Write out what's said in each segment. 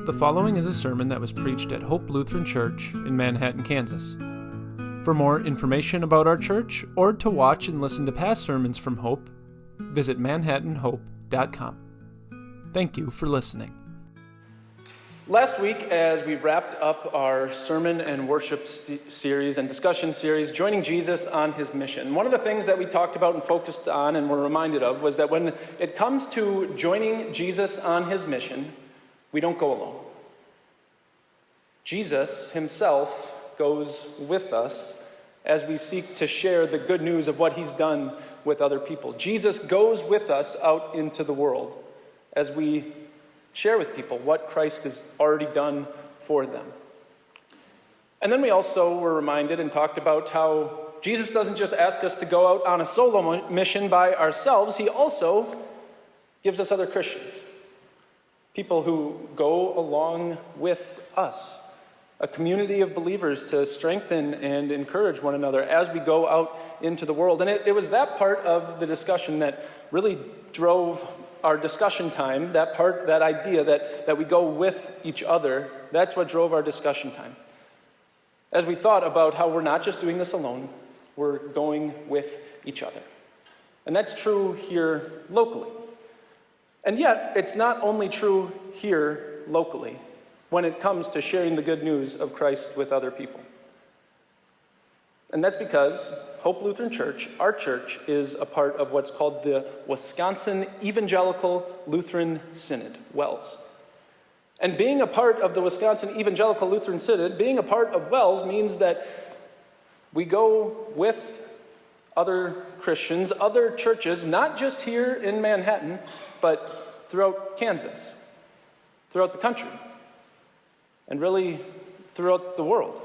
The following is a sermon that was preached at Hope Lutheran Church in Manhattan, Kansas. For more information about our church or to watch and listen to past sermons from Hope, visit manhattanhope.com. Thank you for listening. Last week, as we wrapped up our sermon and worship series and discussion series, Joining Jesus on His Mission, one of the things that we talked about and focused on and were reminded of was that when it comes to joining Jesus on His mission, we don't go alone. Jesus Himself goes with us as we seek to share the good news of what He's done with other people. Jesus goes with us out into the world as we share with people what Christ has already done for them. And then we also were reminded and talked about how Jesus doesn't just ask us to go out on a solo mission by ourselves. He also gives us other Christians, people who go along with us, a community of believers to strengthen and encourage one another as we go out into the world. And it was that part of the discussion that really drove our discussion time, that idea that we go with each other. That's what drove our discussion time. As we thought about how we're not just doing this alone, we're going with each other. And that's true here locally. And yet, it's not only true here locally when it comes to sharing the good news of Christ with other people. And that's because Hope Lutheran Church, our church, is a part of what's called the Wisconsin Evangelical Lutheran Synod, WELS. And being a part of the Wisconsin Evangelical Lutheran Synod, being a part of WELS means that we go with other Christians, other churches, not just here in Manhattan, but throughout Kansas, throughout the country, and really throughout the world.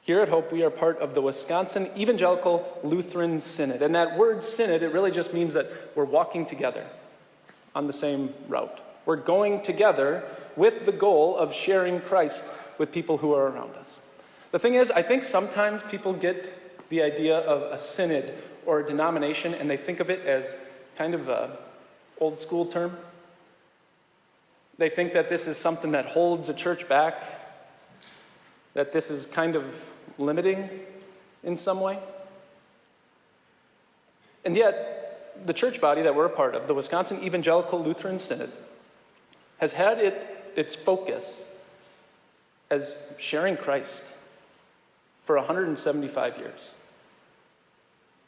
Here at Hope, we are part of the Wisconsin Evangelical Lutheran Synod. And that word synod, it really just means that we're walking together on the same route. We're going together with the goal of sharing Christ with people who are around us. The thing is, I think sometimes people get the idea of a synod or a denomination and they think of it as kind of an old school term. They think that this is something that holds a church back, that this is kind of limiting in some way. And yet, the church body that we're a part of, the Wisconsin Evangelical Lutheran Synod, has had its focus as sharing Christ for 175 years.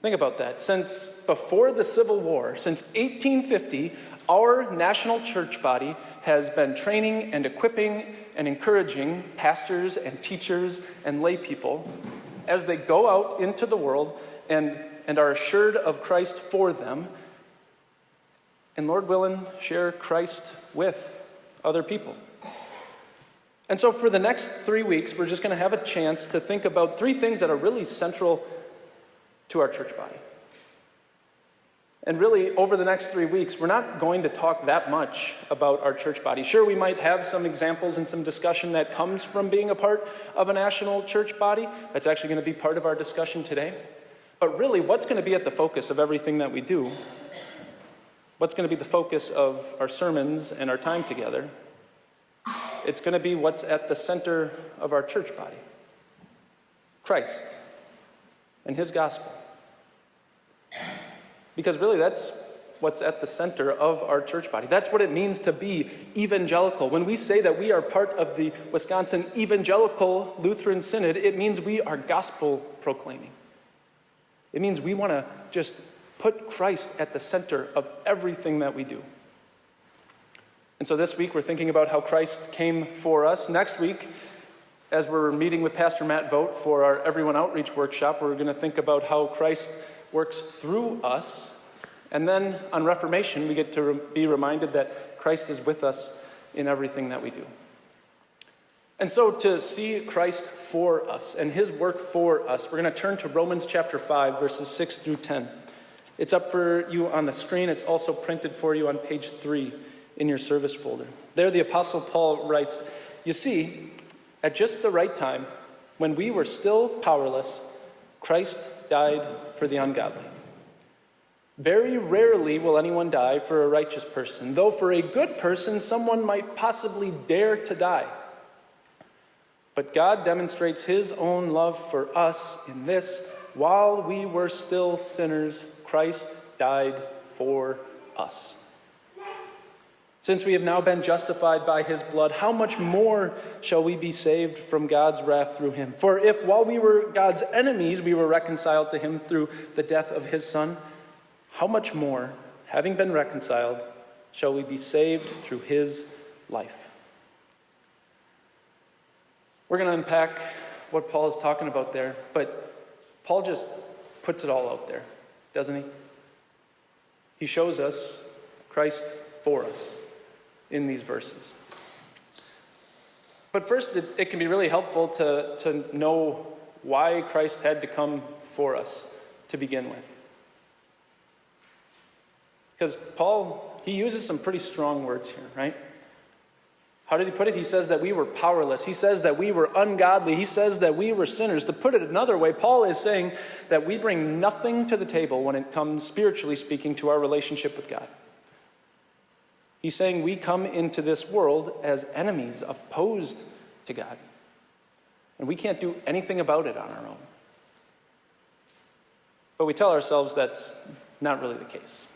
Think about that. Since before the Civil War, since 1850, our national church body has been training and equipping and encouraging pastors and teachers and lay people as they go out into the world and are assured of Christ for them, and Lord willing, share Christ with other people. And so for the next 3 weeks, we're just going to have a chance to think about 3 things that are really central to our church body. And really, over the next 3 weeks, we're not going to talk that much about our church body. Sure, we might have some examples and some discussion that comes from being a part of a national church body. That's actually going to be part of our discussion today. But really, what's going to be at the focus of everything that we do? What's going to be the focus of our sermons and our time together? It's going to be what's at the center of our church body. Christ and His gospel. Because really that's what's at the center of our church body. That's what it means to be evangelical. When we say that we are part of the Wisconsin Evangelical Lutheran Synod, it means we are gospel proclaiming. It means we want to just put Christ at the center of everything that we do. And so this week we're thinking about how Christ came for us. Next week, as we're meeting with Pastor Matt Vogt for our Everyone Outreach workshop, we're going to think about how Christ works through us. And then on Reformation, we get to be reminded that Christ is with us in everything that we do. And so to see Christ for us and His work for us, we're going to turn to Romans chapter 5, verses 6 through 10. It's up for you on the screen. It's also printed for you on page 3 in your service folder. There the Apostle Paul writes, "You see, at just the right time, when we were still powerless, Christ died for the ungodly. Very rarely will anyone die for a righteous person, though for a good person someone might possibly dare to die. But God demonstrates his own love for us in this: while we were still sinners, Christ died for us. Since we have now been justified by his blood, how much more shall we be saved from God's wrath through him? For if while we were God's enemies, we were reconciled to him through the death of his Son, how much more, having been reconciled, shall we be saved through his life? We're going to unpack what Paul is talking about there, but Paul just puts it all out there, doesn't he? He shows us Christ for us in these verses. But first, it can be really helpful to know why Christ had to come for us to begin with. Because Paul, he uses some pretty strong words here, right? How did he put it? He says that we were powerless. He says that we were ungodly. He says that we were sinners. To put it another way, Paul is saying that we bring nothing to the table when it comes, spiritually speaking, to our relationship with God. He's saying we come into this world as enemies, opposed to God. And we can't do anything about it on our own. But we tell ourselves that's not really the case.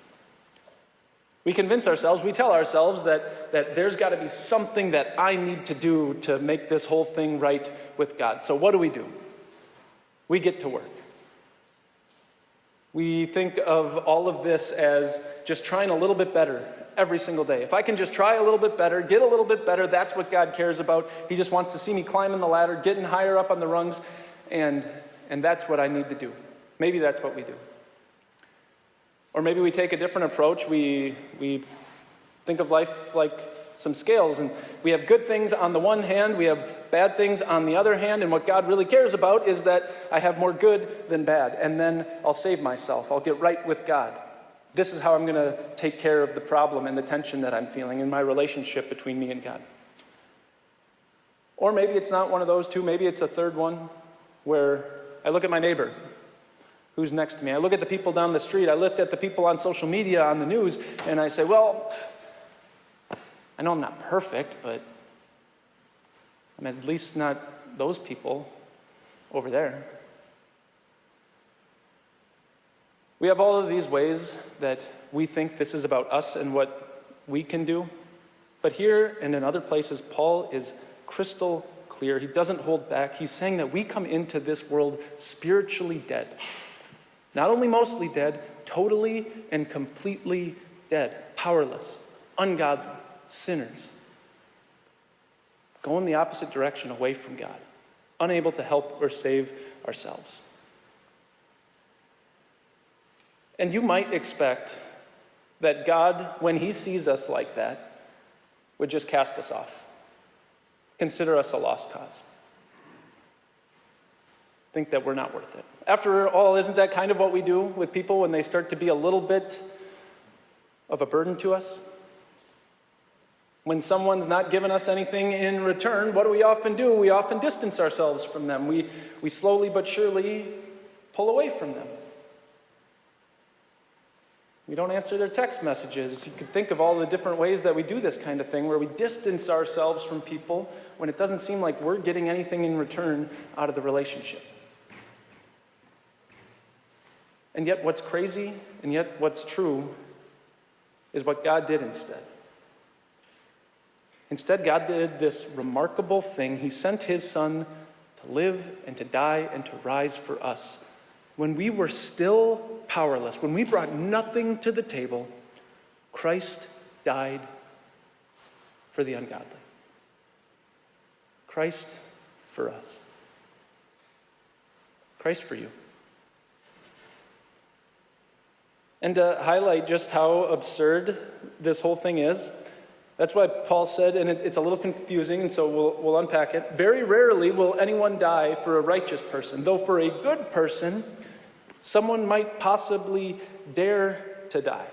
We tell ourselves that there's got to be something that I need to do to make this whole thing right with God. So what do? We get to work. We think of all of this as just trying a little bit better every single day. If I can just try a little bit better, get a little bit better, that's what God cares about. He just wants to see me climbing the ladder, getting higher up on the rungs, and that's what I need to do. Maybe that's what we do. Or maybe we take a different approach. We think of life like some scales, and we have good things on the one hand, we have bad things on the other hand, and what God really cares about is that I have more good than bad, and then I'll save myself. I'll get right with God. This is how I'm going to take care of the problem and the tension that I'm feeling in my relationship between me and God. Or maybe it's not one of those two. Maybe it's a third one where I look at my neighbor who's next to me. I look at the people down the street. I look at the people on social media, on the news, and I say, well, I know I'm not perfect, but I'm at least not those people over there. We have all of these ways that we think this is about us and what we can do. But here and in other places, Paul is crystal clear. He doesn't hold back. He's saying that we come into this world spiritually dead. Not only mostly dead, totally and completely dead. Powerless, ungodly, sinners. Going the opposite direction, away from God. Unable to help or save ourselves. And you might expect that God, when he sees us like that, would just cast us off. Consider us a lost cause. Think that we're not worth it. After all, isn't that kind of what we do with people when they start to be a little bit of a burden to us? When someone's not giving us anything in return, what do? We often distance ourselves from them. We slowly but surely pull away from them. We don't answer their text messages. You could think of all the different ways that we do this kind of thing, where we distance ourselves from people when it doesn't seem like we're getting anything in return out of the relationship. And yet what's crazy, and yet what's true, is what God did instead. Instead, God did this remarkable thing. He sent his Son to live and to die and to rise for us. When we were still powerless, when we brought nothing to the table, Christ died for the ungodly. Christ for us. Christ for you. And to highlight just how absurd this whole thing is, that's why Paul said, and it's a little confusing, and so we'll unpack it. Very rarely will anyone die for a righteous person, though for a good person, someone might possibly dare to die.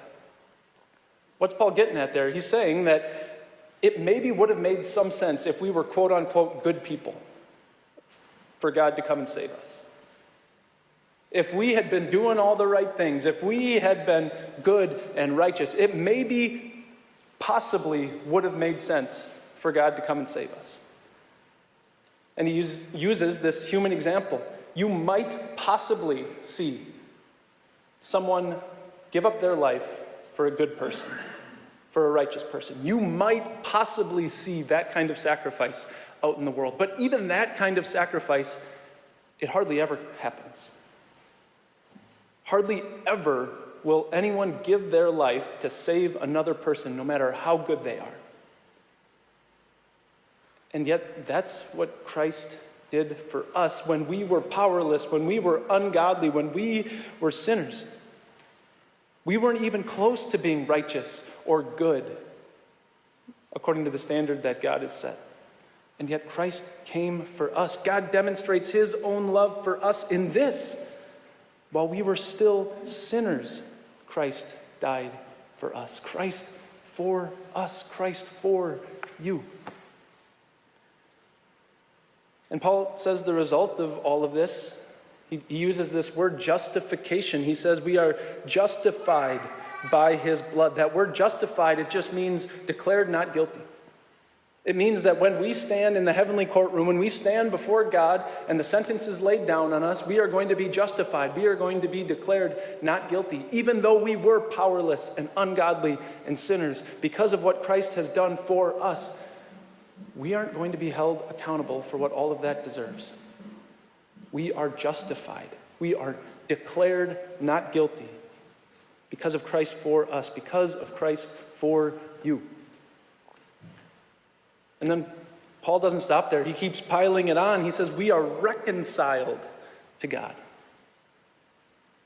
What's Paul getting at there? He's saying that it maybe would have made some sense if we were quote-unquote good people for God to come and save us. If we had been doing all the right things, if we had been good and righteous, it maybe possibly would have made sense for God to come and save us. And he uses this human example. You might possibly see someone give up their life for a good person, for a righteous person. You might possibly see that kind of sacrifice out in the world. But even that kind of sacrifice, it hardly ever happens. Hardly ever will anyone give their life to save another person, no matter how good they are. And yet, that's what Christ did for us when we were powerless, when we were ungodly, when we were sinners. We weren't even close to being righteous or good, according to the standard that God has set. And yet Christ came for us. God demonstrates his own love for us in this. While we were still sinners, Christ died for us. Christ for us. Christ for you. And Paul says the result of all of this, he uses this word justification. He says we are justified by his blood. That word justified, it just means declared not guilty. It means that when we stand in the heavenly courtroom, when we stand before God and the sentence is laid down on us, we are going to be justified. We are going to be declared not guilty, even though we were powerless and ungodly and sinners. Because of what Christ has done for us, we aren't going to be held accountable for what all of that deserves. We are justified. We are declared not guilty because of Christ for us, because of Christ for you. And then Paul doesn't stop there. He keeps piling it on. He says we are reconciled to God.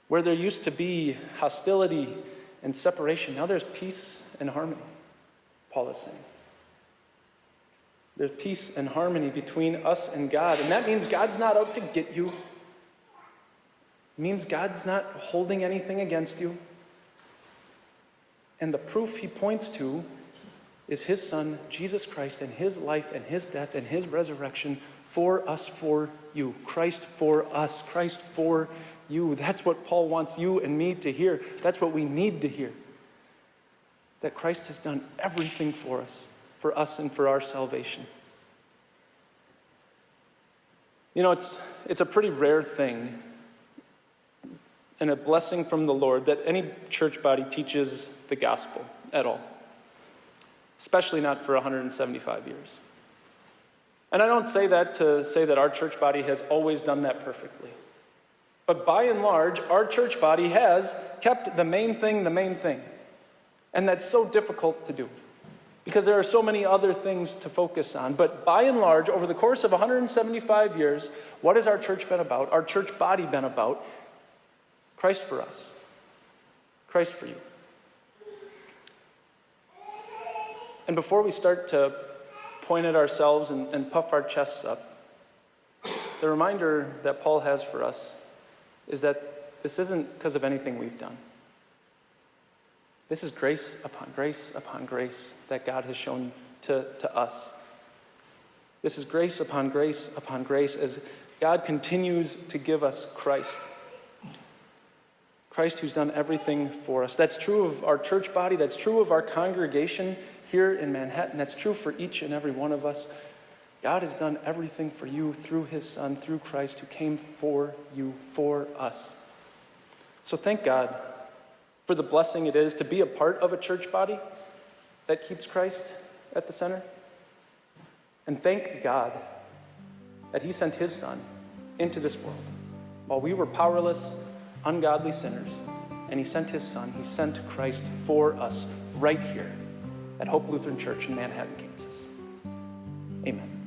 Where there used to be hostility and separation, now there's peace and harmony, Paul is saying. There's peace and harmony between us and God. And that means God's not out to get you. It means God's not holding anything against you. And the proof he points to is his Son, Jesus Christ, and his life and his death and his resurrection for us, for you. Christ for us, Christ for you. That's what Paul wants you and me to hear. That's what we need to hear. That Christ has done everything for us and for our salvation. You know, it's a pretty rare thing and a blessing from the Lord that any church body teaches the gospel at all. Especially not for 175 years. And I don't say that to say that our church body has always done that perfectly. But by and large, our church body has kept the main thing. And that's so difficult to do because there are so many other things to focus on. But by and large, over the course of 175 years, what has our church been about? Our church body been about? Christ for us. Christ for you. And before we start to point at ourselves and puff our chests up, the reminder that Paul has for us is that this isn't because of anything we've done. This is grace upon grace upon grace that God has shown to us. This is grace upon grace upon grace as God continues to give us Christ. Christ who's done everything for us. That's true of our church body. That's true of our congregation here in Manhattan. That's true for each and every one of us. God has done everything for you through his Son, through Christ, who came for you, for us. So thank God for the blessing it is to be a part of a church body that keeps Christ at the center. And thank God that he sent his Son into this world while we were powerless, ungodly sinners. And he sent his Son, he sent Christ for us right here at Hope Lutheran Church in Manhattan, Kansas. Amen.